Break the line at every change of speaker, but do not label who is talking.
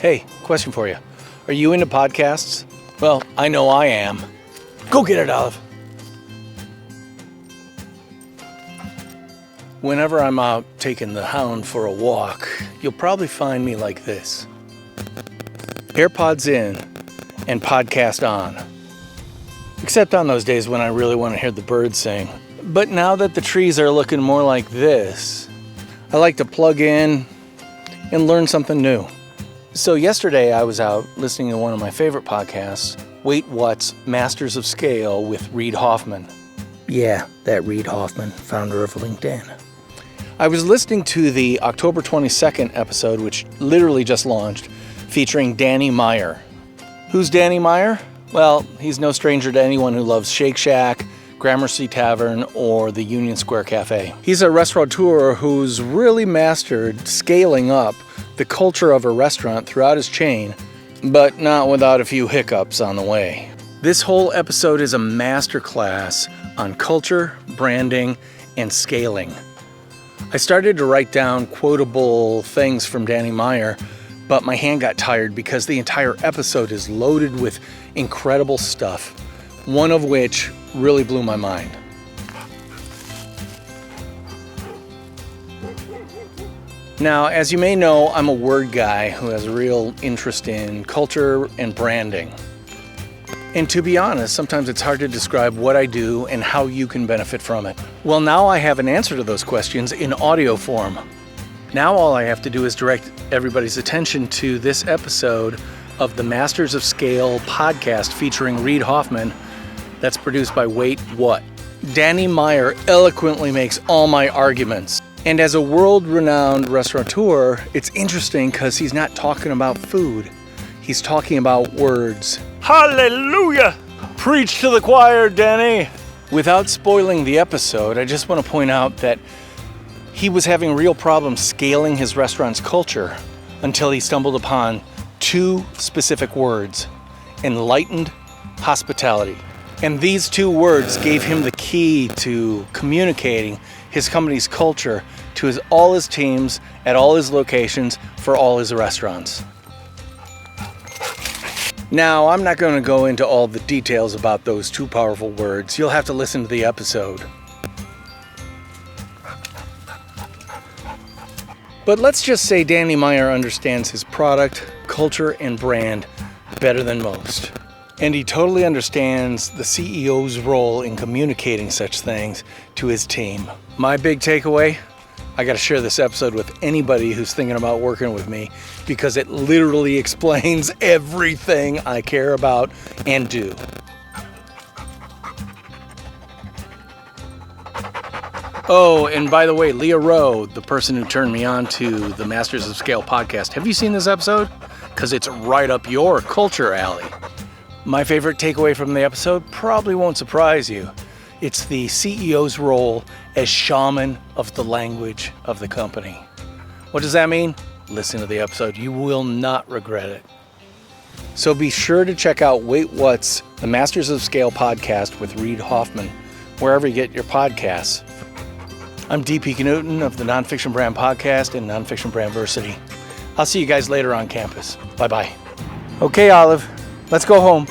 Hey, question for you. Are you into podcasts? Well, I know I am. Go get it, Olive. Whenever I'm out taking the hound for a walk, you'll probably find me like this. AirPods in and podcast on. Except on those days when I really want to hear the birds sing. But now that the trees are looking more like this, I like to plug in and learn something new. So yesterday I was out listening to one of my favorite podcasts, Wait What's Masters of Scale with Reid Hoffman. Yeah, that Reid Hoffman, founder of LinkedIn. I was listening to the October 22nd episode, which literally just launched, featuring Danny Meyer. Who's Danny Meyer? Well, he's no stranger to anyone who loves Shake Shack, Gramercy Tavern, or the Union Square Cafe. He's a restaurateur who's really mastered scaling up the culture of a restaurant throughout his chain, but not without a few hiccups on the way. This whole episode is a masterclass on culture, branding, and scaling. I started to write down quotable things from Danny Meyer, but my hand got tired because the entire episode is loaded with incredible stuff, one of which really blew my mind. Now, as you may know, I'm a word guy who has a real interest in culture and branding. And to be honest, sometimes it's hard to describe what I do and how you can benefit from it. Well, now I have an answer to those questions in audio form. Now all I have to do is direct everybody's attention to this episode of the Masters of Scale podcast featuring Reid Hoffman that's produced by Wait What. Danny Meyer eloquently makes all my arguments. And as a world-renowned restaurateur, it's interesting because he's not talking about food. He's talking about words. Hallelujah! Preach to the choir, Danny! Without spoiling the episode, I just want to point out that he was having real problems scaling his restaurant's culture until he stumbled upon two specific words: enlightened hospitality. And these two words gave him the key to communicating his company's culture to all his teams at all his locations for all his restaurants. Now, I'm not going to go into all the details about those two powerful words. You'll have to listen to the episode. But let's just say Danny Meyer understands his product, culture, and brand better than most. And he totally understands the CEO's role in communicating such things to his team. My big takeaway, I got to share this episode with anybody who's thinking about working with me because it literally explains everything I care about and do. Oh, and by the way, Leah Rowe, the person who turned me on to the Masters of Scale podcast, have you seen this episode? Because it's right up your culture alley. My favorite takeaway from the episode probably won't surprise you. It's the CEO's role as shaman of the language of the company. What does that mean? Listen to the episode. You will not regret it. So be sure to check out Wait What's the Masters of Scale podcast with Reid Hoffman, wherever you get your podcasts. I'm DP Knudten of the NonFiction Brand podcast and NonFiction Brandversity. I'll see you guys later on campus. Bye-bye. Okay, Olive, let's go home.